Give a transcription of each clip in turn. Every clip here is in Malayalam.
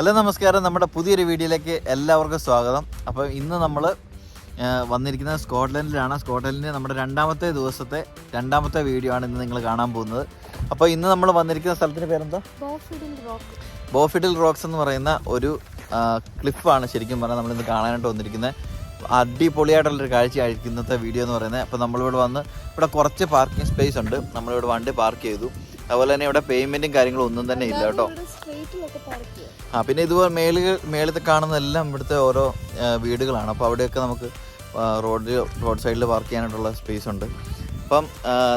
ഹലോ നമസ്കാരം, നമ്മുടെ പുതിയൊരു വീഡിയോയിലേക്ക് എല്ലാവർക്കും സ്വാഗതം. അപ്പോൾ ഇന്ന് നമ്മൾ വന്നിരിക്കുന്നത് സ്കോട്ട്ലൻഡിലാണ്. സ്കോട്ട്ലൻഡിൻ്റെ നമ്മുടെ രണ്ടാമത്തെ വീഡിയോ ആണ് ഇന്ന് നിങ്ങൾ കാണാൻ പോകുന്നത്. അപ്പോൾ ഇന്ന് നമ്മൾ വന്നിരിക്കുന്ന സ്ഥലത്തിൻ്റെ പേരെന്താ? ബോഫിഡിൽ റോക്സ് എന്ന് പറയുന്ന ഒരു ക്ലിഫാണ് ശരിക്കും പറഞ്ഞാൽ നമ്മളിന്ന് കാണാനായിട്ട് വന്നിരിക്കുന്നത്. അടിപൊളിയായിട്ടുള്ളൊരു കാഴ്ചയായിരിക്കും ഇന്നത്തെ വീഡിയോ എന്ന് പറയുന്നത്. അപ്പോൾ നമ്മളിവിടെ വന്ന് ഇവിടെ കുറച്ച് പാർക്കിംഗ് സ്പേസ് ഉണ്ട്. നമ്മളിവിടെ വണ്ടി പാർക്ക് ചെയ്തു. അതുപോലെ തന്നെ ഇവിടെ പേയ്മെൻറ്റും കാര്യങ്ങളും ഒന്നും തന്നെ ഇല്ല കേട്ടോ. പിന്നെ ഇതുപോലെ മേളിൽ കാണുന്നതെല്ലാം ഇവിടുത്തെ ഓരോ വീടുകളാണ്. അപ്പോൾ അവിടെയൊക്കെ നമുക്ക് റോഡ് സൈഡിൽ പാർക്ക് ചെയ്യാനായിട്ടുള്ള സ്പേസ് ഉണ്ട്. അപ്പം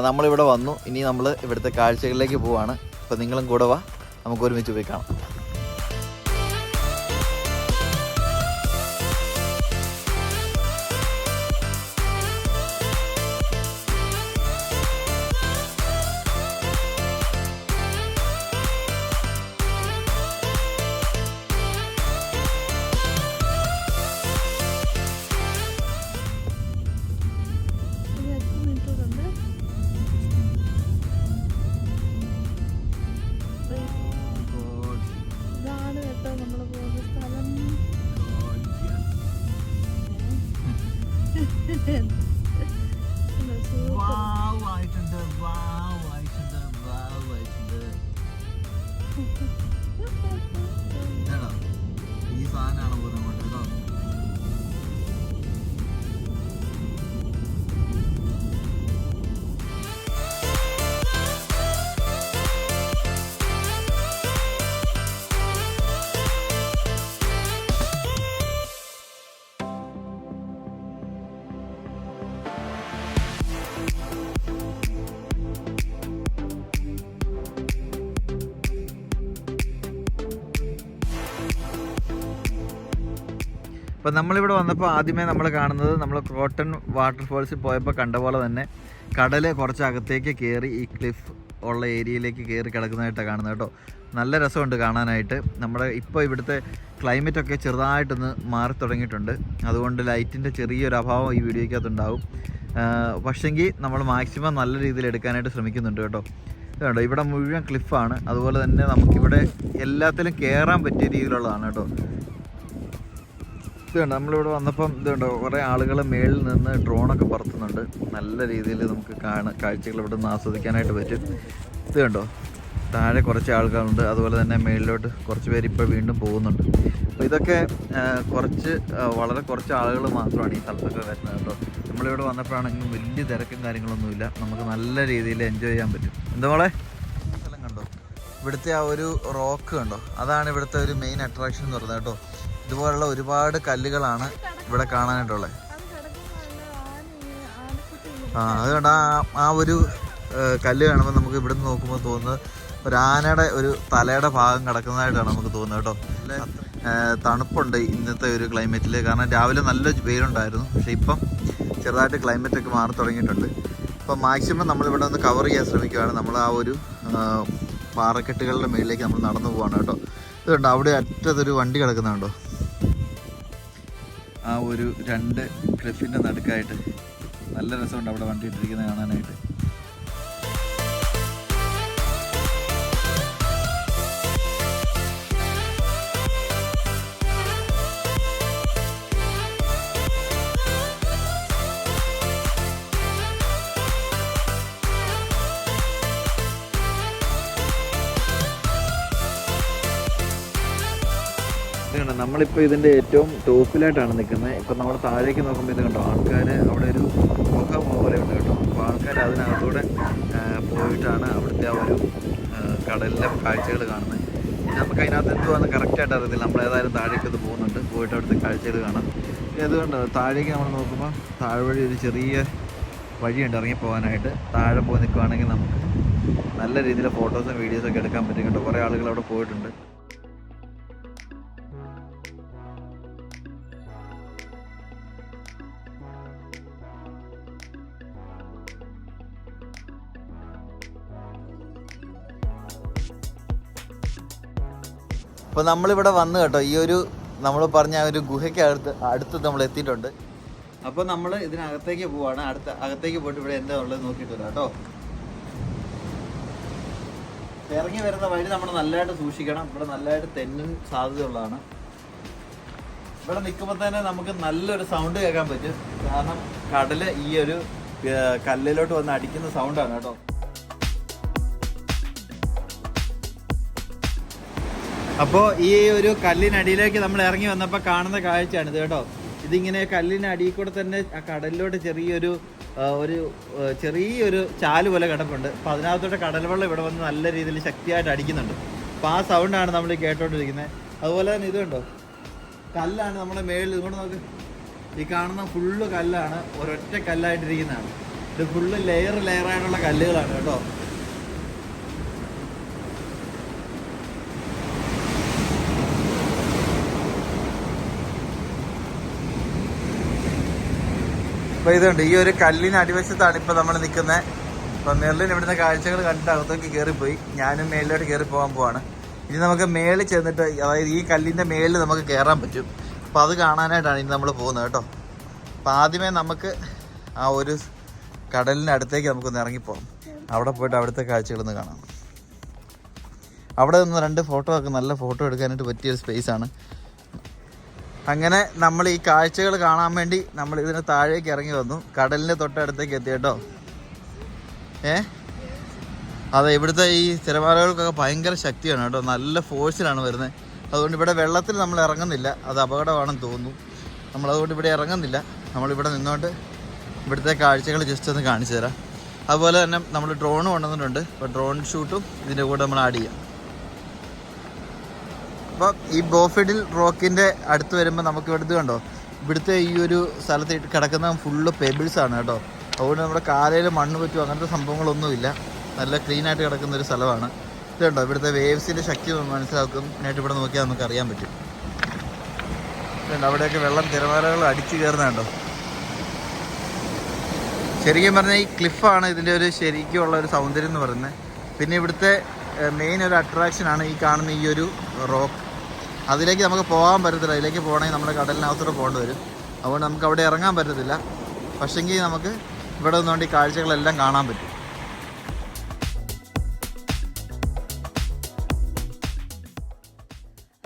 നമ്മളിവിടെ വന്നു. ഇനി നമ്മൾ ഇവിടുത്തെ കാഴ്ചകളിലേക്ക് പോവാണ്. അപ്പോൾ നിങ്ങളും കൂടെ വാ, നമുക്ക് ഒരുമിച്ച് പോയി കാണാം. ഈ സാധനമാണ് പോകുന്നത് കേട്ടോ. അപ്പോൾ നമ്മളിവിടെ വന്നപ്പോൾ ആദ്യമേ നമ്മൾ കാണുന്നത് നമ്മൾ ക്രോട്ടൺ വാട്ടർഫോൾസിൽ പോയപ്പോൾ കണ്ട പോലെ തന്നെ കടൽ കുറച്ച് അകത്തേക്ക് കയറി ഈ ക്ലിഫ് ഉള്ള ഏരിയയിലേക്ക് കയറി കിടക്കുന്നതായിട്ടാണ് കാണുന്നത് കേട്ടോ. നല്ല രസമുണ്ട് കാണാനായിട്ട്. നമ്മുടെ ഇപ്പോൾ ഇവിടുത്തെ ക്ലൈമറ്റൊക്കെ ചെറുതായിട്ടൊന്ന് മാറി തുടങ്ങിയിട്ടുണ്ട്. അതുകൊണ്ട് ലൈറ്റിൻ്റെ ചെറിയൊരു അഭാവം ഈ വീഡിയോയ്ക്കകത്തുണ്ടാവും. പക്ഷെങ്കിൽ നമ്മൾ മാക്സിമം നല്ല രീതിയിൽ എടുക്കാനായിട്ട് ശ്രമിക്കുന്നുണ്ട് കേട്ടോ. ഇതുണ്ടോ, ഇവിടെ മുഴുവൻ ക്ലിഫാണ്. അതുപോലെ തന്നെ നമുക്കിവിടെ എല്ലാത്തിലും കയറാൻ പറ്റിയ രീതിയിലുള്ളതാണ് കേട്ടോ. ഇതുണ്ട്, നമ്മളിവിടെ വന്നപ്പം ഇതുണ്ടോ കുറേ ആളുകൾ മേളിൽ നിന്ന് ഡ്രോണൊക്കെ പറത്തുന്നുണ്ട്. നല്ല രീതിയിൽ നമുക്ക് കാഴ്ചകൾ ഇവിടെ നിന്ന് ആസ്വദിക്കാനായിട്ട് പറ്റും. ഇത് കണ്ടോ, താഴെ കുറച്ച് ആൾക്കാരുണ്ട്. അതുപോലെ തന്നെ മേളിലോട്ട് കുറച്ച് പേര് ഇപ്പോൾ വീണ്ടും പോകുന്നുണ്ട്. അപ്പോൾ ഇതൊക്കെ വളരെ കുറച്ച് ആളുകൾ മാത്രമാണ് ഈ സ്ഥലത്തൊക്കെ വരുന്നത് കേട്ടോ. നമ്മളിവിടെ വന്നപ്പോഴാണെങ്കിലും വലിയ തിരക്കും കാര്യങ്ങളൊന്നുമില്ല. നമുക്ക് നല്ല രീതിയിൽ എൻജോയ് ചെയ്യാൻ പറ്റും. എന്താ മോളെ, സ്ഥലം കണ്ടോ, ഇവിടുത്തെ ആ ഒരു റോക്ക് കണ്ടോ, അതാണ് ഇവിടുത്തെ ഒരു മെയിൻ അട്രാക്ഷൻ എന്ന് പറയുന്നത് കേട്ടോ. ഇതുപോലുള്ള ഒരുപാട് കല്ലുകളാണ് ഇവിടെ കാണാനായിട്ടുള്ളത്. അതുകൊണ്ട് ആ ഒരു കല്ല് കാണുമ്പോൾ നമുക്ക് ഇവിടെ നിന്ന് നോക്കുമ്പോൾ തോന്നുന്നത് ഒരു ആനയുടെ ഒരു തലയുടെ ഭാഗം കിടക്കുന്നതായിട്ടാണ് നമുക്ക് തോന്നുന്നത് കേട്ടോ. തണുപ്പുണ്ട് ഇന്നത്തെ ഒരു ക്ലൈമറ്റിൽ. കാരണം രാവിലെ നല്ല വെയിലുണ്ടായിരുന്നു. പക്ഷേ ഇപ്പം ചെറുതായിട്ട് ക്ലൈമറ്റൊക്കെ മാറി തുടങ്ങിയിട്ടുണ്ട്. അപ്പം മാക്സിമം നമ്മളിവിടെ ഒന്ന് കവർ ചെയ്യാൻ ശ്രമിക്കുകയാണ്. നമ്മൾ ആ ഒരു പാറക്കെട്ടുകളുടെ മുകളിലേക്ക് നമ്മൾ നടന്നു പോവാണ് കേട്ടോ. ഇതുണ്ട്, അവിടെ അറ്റത്തൊരു വണ്ടി കിടക്കുന്നുണ്ടോ, ആ ഒരു 2 ക്ലിഫിൻ്റെ നടുക്കായിട്ട്. നല്ല രസമുണ്ട് അവിടെ വണ്ടി ഇട്ടിരിക്കുന്നത് കാണാനായിട്ട്. നമ്മളിപ്പോൾ ഇതിൻ്റെ ഏറ്റവും ടോപ്പിലായിട്ടാണ് നിൽക്കുന്നത്. ഇപ്പം നമ്മൾ താഴേക്ക് നോക്കുമ്പോൾ ഇത് കണ്ടോ, ആൾക്കാർ അവിടെ ഒരു ഗുഹ പോലെ ഉണ്ട് കേട്ടോ. അപ്പോൾ ആൾക്കാർ അതിനകത്തൂടെ പോയിട്ടാണ് അവിടുത്തെ ആ ഒരു കടലിലെ കാഴ്ചകൾ കാണുന്നത്. ഇനി നമുക്ക് അതിനകത്ത് എന്തുവാന്ന് കറക്റ്റായിട്ട് അറിയത്തില്ല. നമ്മളേതായാലും താഴേക്ക് ഇത് പോകുന്നുണ്ട്, പോയിട്ട് അവിടുത്തെ കാഴ്ചകൾ കാണാം. അതുകൊണ്ട് താഴേക്ക് നമ്മൾ നോക്കുമ്പോൾ താഴെ വഴി ഒരു ചെറിയ വഴിയുണ്ട് ഇറങ്ങി പോകാനായിട്ട്. താഴെ പോയി നിൽക്കുകയാണെങ്കിൽ നമുക്ക് നല്ല രീതിയിൽ ഫോട്ടോസും വീഡിയോസൊക്കെ എടുക്കാൻ പറ്റും കേട്ടോ. കുറേ ആളുകൾ അവിടെ പോയിട്ടുണ്ട്. അപ്പോൾ നമ്മളിവിടെ വന്ന് കേട്ടോ, ഈ ഒരു നമ്മൾ പറഞ്ഞ ആ ഒരു ഗുഹയ്ക്ക് അടുത്ത് നമ്മൾ എത്തിയിട്ടുണ്ട്. അപ്പോൾ നമ്മൾ ഇതിനകത്തേക്ക് പോവാണ്. അകത്തേക്ക് പോയിട്ട് ഇവിടെ എന്താ ഉള്ളത് നോക്കിയിട്ട് വരാം കേട്ടോ. ഇറങ്ങി വരുന്ന വഴി നമ്മൾ നല്ലതായിട്ട് സൂക്ഷിക്കണം. ഇവിടെ നല്ലതായിട്ട് തെന്നും സാധ്യതയുള്ളതാണ്. ഇവിടെ നിൽക്കുമ്പോൾ തന്നെ നമുക്ക് നല്ലൊരു സൗണ്ട് കേൾക്കാൻ പറ്റും. കാരണം കടല് ഈ ഒരു കല്ലിലോട്ട് വന്ന് അടിക്കുന്ന സൗണ്ടാണ് കേട്ടോ. അപ്പോൾ ഈ ഒരു കല്ലിനടിയിലേക്ക് നമ്മൾ ഇറങ്ങി വന്നപ്പോൾ കാണുന്ന കാഴ്ചയാണ് ഇത് കേട്ടോ. ഇതിങ്ങനെ കല്ലിനടിയിൽ കൂടെ തന്നെ ആ കടലിലോട്ട് ചെറിയൊരു ചാല് പോലെ കിടപ്പുണ്ട്. അപ്പോൾ അതിനകത്തോട്ട് കടൽ വെള്ളം ഇവിടെ വന്ന് നല്ല രീതിയിൽ ശക്തിയായിട്ട് അടിക്കുന്നുണ്ട്. അപ്പോൾ ആ സൗണ്ടാണ് നമ്മൾ കേട്ടോണ്ടിരിക്കുന്നത്. അതുപോലെ തന്നെ ഇതുണ്ടോ, കല്ലാണ് നമ്മുടെ മേളിൽ. ഇതുകൊണ്ട് നോക്ക്, ഈ കാണുന്ന ഫുള്ള് കല്ലാണ്, ഒരൊറ്റ കല്ലായിട്ടിരിക്കുന്നതാണ്. ഇത് ഫുള്ള് ലെയറായിട്ടുള്ള കല്ലുകളാണ് കേട്ടോ. അപ്പോൾ ഇതുണ്ട്, ഈ ഒരു കല്ലിന് അടിവശത്താണ് ഇപ്പോൾ നമ്മൾ നിൽക്കുന്നത്. അപ്പോൾ മെർലിൻ ഇവിടുന്ന് കാഴ്ചകൾ കണ്ടിട്ട് അകത്തേക്ക് കയറിപ്പോയി. ഞാനും മേളിലോട്ട് കയറി പോകാൻ പോവാണ്. ഇനി നമുക്ക് മേളിൽ ചെന്നിട്ട്, അതായത് ഈ കല്ലിൻ്റെ മേളിൽ നമുക്ക് കയറാൻ പറ്റും. അപ്പോൾ അത് കാണാനായിട്ടാണ് ഇനി നമ്മൾ പോകുന്നത് കേട്ടോ. അപ്പോൾ ആദ്യമേ നമുക്ക് ആ ഒരു കടലിൻ്റെ അടുത്തേക്ക് നമുക്കൊന്ന് ഇറങ്ങിപ്പോകാം. അവിടെ പോയിട്ട് അവിടുത്തെ കാഴ്ചകളൊന്ന് കാണാം. അവിടെ നിന്ന് 2 ഫോട്ടോ ഒക്കെ നല്ല ഫോട്ടോ എടുക്കാനായിട്ട് പറ്റിയൊരു സ്പേസാണ്. അങ്ങനെ നമ്മൾ ഈ കാഴ്ചകൾ കാണാൻ വേണ്ടി നമ്മൾ ഇതിന് താഴേക്ക് ഇറങ്ങി വന്നു. കടലിൻ്റെ തൊട്ടടുത്തേക്ക് എത്തി കേട്ടോ. അതെ, ഇവിടുത്തെ ഈ തിരമാലകൾക്കൊക്കെ ഭയങ്കര ശക്തിയാണ് കേട്ടോ. നല്ല ഫോഴ്സിലാണ് വരുന്നത്. അതുകൊണ്ട് ഇവിടെ വെള്ളത്തിൽ നമ്മൾ ഇറങ്ങുന്നില്ല. അത് അപകടമാണെന്ന് തോന്നുന്നു. നമ്മളതുകൊണ്ട് ഇവിടെ ഇറങ്ങുന്നില്ല. നമ്മളിവിടെ നിന്നുകൊണ്ട് ഇവിടുത്തെ കാഴ്ചകൾ ജസ്റ്റ് ഒന്ന് കാണിച്ചു തരാം. അതുപോലെ തന്നെ നമ്മൾ ഡ്രോൺ കൊണ്ടുവന്നിട്ടുണ്ട്. അപ്പോൾ ഡ്രോൺ ഷൂട്ടും ഇതിൻ്റെ കൂടെ നമ്മൾ ആഡ് ചെയ്യാം. അപ്പോൾ ഈ ബോഫിഡിൽ റോക്കിൻ്റെ അടുത്ത് വരുമ്പോൾ നമുക്ക് ഇവിടുത്തെ കണ്ടോ, ഇവിടുത്തെ ഈ ഒരു സ്ഥലത്ത് കിടക്കുന്ന ഫുള്ള് പെബിൾസാണ് കേട്ടോ. അതുകൊണ്ട് നമ്മുടെ കാലയിൽ മണ്ണ് പറ്റും അങ്ങനത്തെ സംഭവങ്ങളൊന്നുമില്ല. നല്ല ക്ലീനായിട്ട് കിടക്കുന്ന ഒരു സ്ഥലമാണ്. ഇത് കണ്ടോ, ഇവിടുത്തെ വേവ്സിൻ്റെ ശക്തി മനസ്സിലാക്കുന്നതിനായിട്ട് ഇവിടെ നോക്കിയാൽ നമുക്ക് അറിയാൻ പറ്റും. ഇതുണ്ട്, അവിടെയൊക്കെ വെള്ളം തിരമാലകൾ അടിച്ചു കയറുന്നുണ്ടോ. ശരിക്കും പറഞ്ഞാൽ ഈ ക്ലിഫാണ് ഇതിൻ്റെ ഒരു ശരിക്കുള്ള ഒരു സൗന്ദര്യം എന്ന് പറയുന്നത്. പിന്നെ ഇവിടുത്തെ മെയിൻ ഒരു അട്രാക്ഷനാണ് ഈ കാണുന്ന ഈ ഒരു റോക്ക്. അതിലേക്ക് നമുക്ക് പോകാൻ പറ്റത്തില്ല. അതിലേക്ക് പോകണമെങ്കിൽ നമ്മൾ കടലിനകത്തോടെ പോകേണ്ടി വരും. അതുകൊണ്ട് നമുക്ക് അവിടെ ഇറങ്ങാൻ പറ്റത്തില്ല. പക്ഷെങ്കിൽ നമുക്ക് ഇവിടെ നിന്നുകൊണ്ട് ഈ കാഴ്ചകളെല്ലാം കാണാൻ പറ്റും.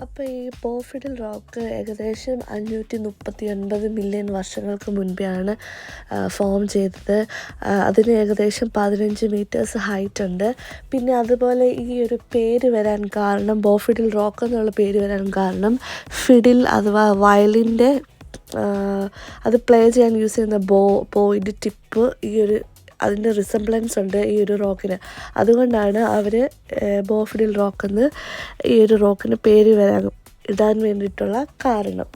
അപ്പോൾ ഈ ബോഫിഡിൽ റോക്ക് ഏകദേശം 539 മില്യൺ വർഷങ്ങൾക്ക് മുൻപെയാണ് ഫോം ചെയ്തത്. അതിന് ഏകദേശം 15 മീറ്റേഴ്സ് ഹൈറ്റ് ഉണ്ട്. പിന്നെ അതുപോലെ ഈ ഒരു പേര് വരാൻ കാരണം, ബോഫിഡിൽ റോക്ക് എന്നുള്ള പേര് വരാൻ കാരണം, ഫിഡിൽ അഥവാ വയലിൻ്റെ അത് പ്ലേ ചെയ്യാൻ യൂസ് ചെയ്യുന്ന ബോയിൻ്റെ ടിപ്പ് ഈ ഒരു അതിൻ്റെ റിസംബ്ലൻസ് ഉണ്ട് ഈ ഒരു റോക്കിന്. അതുകൊണ്ടാണ് അവർ ബോഫിഡിൽ റോക്കെന്ന് ഈ ഒരു റോക്കിന് പേര് ഇടാൻ വേണ്ടിയിട്ടുള്ള കാരണം.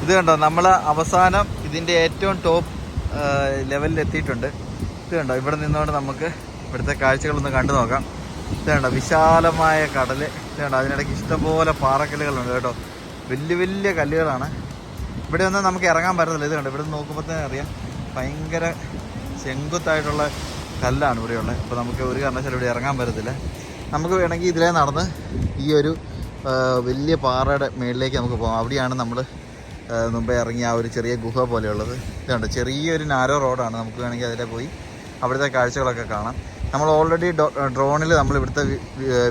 ഇത് കണ്ടോ, നമ്മൾ അവസാനം ഇതിൻ്റെ ഏറ്റവും ടോപ്പ് ലെവലിൽ എത്തിയിട്ടുണ്ട്. ഇത് കണ്ടോ, ഇവിടെ നിന്നുകൊണ്ട് നമുക്ക് ഇവിടുത്തെ കാഴ്ചകളൊന്ന് കണ്ടു നോക്കാം. ഇത് കണ്ടോ, വിശാലമായ കടൽ. ഇതുണ്ട്, അതിനിടയ്ക്ക് ഇഷ്ടംപോലെ പാറക്കല്ലുകളുണ്ട് കേട്ടോ. വലിയ വലിയ കല്ലുകളാണ്. ഇവിടെ ഒന്നും നമുക്ക് ഇറങ്ങാൻ പറ്റത്തില്ല. ഇത് കണ്ടോ, ഇവിടെ നോക്കുമ്പോൾ തന്നെ അറിയാം ഭയങ്കര ചെങ്കുത്തായിട്ടുള്ള കല്ലാണ് ഇവിടെയുള്ളത്. അപ്പോൾ നമുക്ക് ഒരു കാരണവശാലും ഇവിടെ ഇറങ്ങാൻ പറ്റത്തില്ല. നമുക്ക് വേണമെങ്കിൽ ഇതിലേ നടന്ന് ഈ ഒരു വലിയ പാറയുടെ മേളിലേക്ക് നമുക്ക് പോകാം. അവിടെയാണ് നമ്മൾ മുമ്പേ ഇറങ്ങിയ ആ ഒരു ചെറിയ ഗുഹ പോലെയുള്ളത്. ഇതുണ്ട്, ചെറിയൊരു നാരോ റോഡാണ്. നമുക്ക് വേണമെങ്കിൽ അതിലെ പോയി അവിടുത്തെ കാഴ്ചകളൊക്കെ കാണാം. നമ്മൾ ഓൾറെഡി ഡ്രോണിൽ നമ്മൾ ഇവിടുത്തെ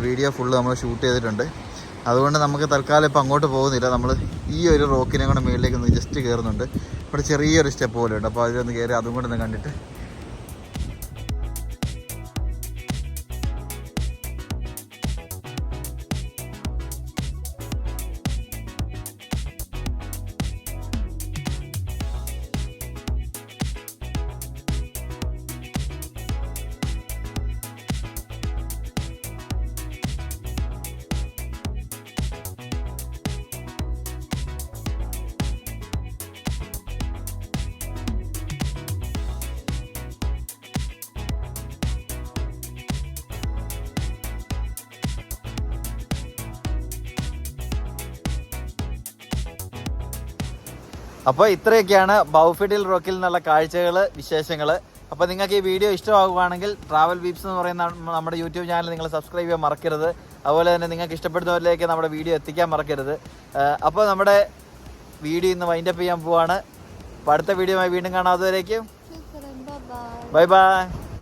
വീഡിയോ ഫുള്ള് നമ്മൾ ഷൂട്ട് ചെയ്തിട്ടുണ്ട്. അതുകൊണ്ട് നമുക്ക് തൽക്കാലം ഇപ്പോൾ അങ്ങോട്ട് പോകുന്നില്ല. നമ്മൾ ഈ ഒരു റോക്കിനെ കൂടെ മുകളിലേക്ക് ഒന്ന് ജസ്റ്റ് കയറുന്നുണ്ട്. ഇവിടെ ചെറിയൊരു സ്റ്റെപ്പ് പോലെ ഉണ്ട്. അപ്പോൾ അതിലൊന്ന് കയറി അതും കൂടെ ഒന്ന് കണ്ടിട്ട് അപ്പോൾ ഇത്രയൊക്കെയാണ് ബൗഫിഡിൽ റോക്കിൽ നിന്നുള്ള കാഴ്ചകൾ, വിശേഷങ്ങൾ. അപ്പോൾ നിങ്ങൾക്ക് ഈ വീഡിയോ ഇഷ്ടമാകുകയാണെങ്കിൽ ട്രാവൽ വീപ്സ് എന്ന് പറയുന്ന നമ്മുടെ യൂട്യൂബ് ചാനൽ നിങ്ങൾ സബ്സ്ക്രൈബ് ചെയ്യാൻ മറക്കരുത്. അതുപോലെ തന്നെ നിങ്ങൾക്ക് ഇഷ്ടപ്പെടുന്നവരിലേക്ക് നമ്മുടെ വീഡിയോ എത്തിക്കാൻ മറക്കരുത്. അപ്പോൾ നമ്മുടെ വീഡിയോ ഇന്ന് വൈൻഡപ്പ് ചെയ്യാൻ പോവാണ്. അപ്പോൾ അടുത്ത വീഡിയോയുമായി വീണ്ടും കാണാം. അതുവരേക്കും ബൈ ബൈ.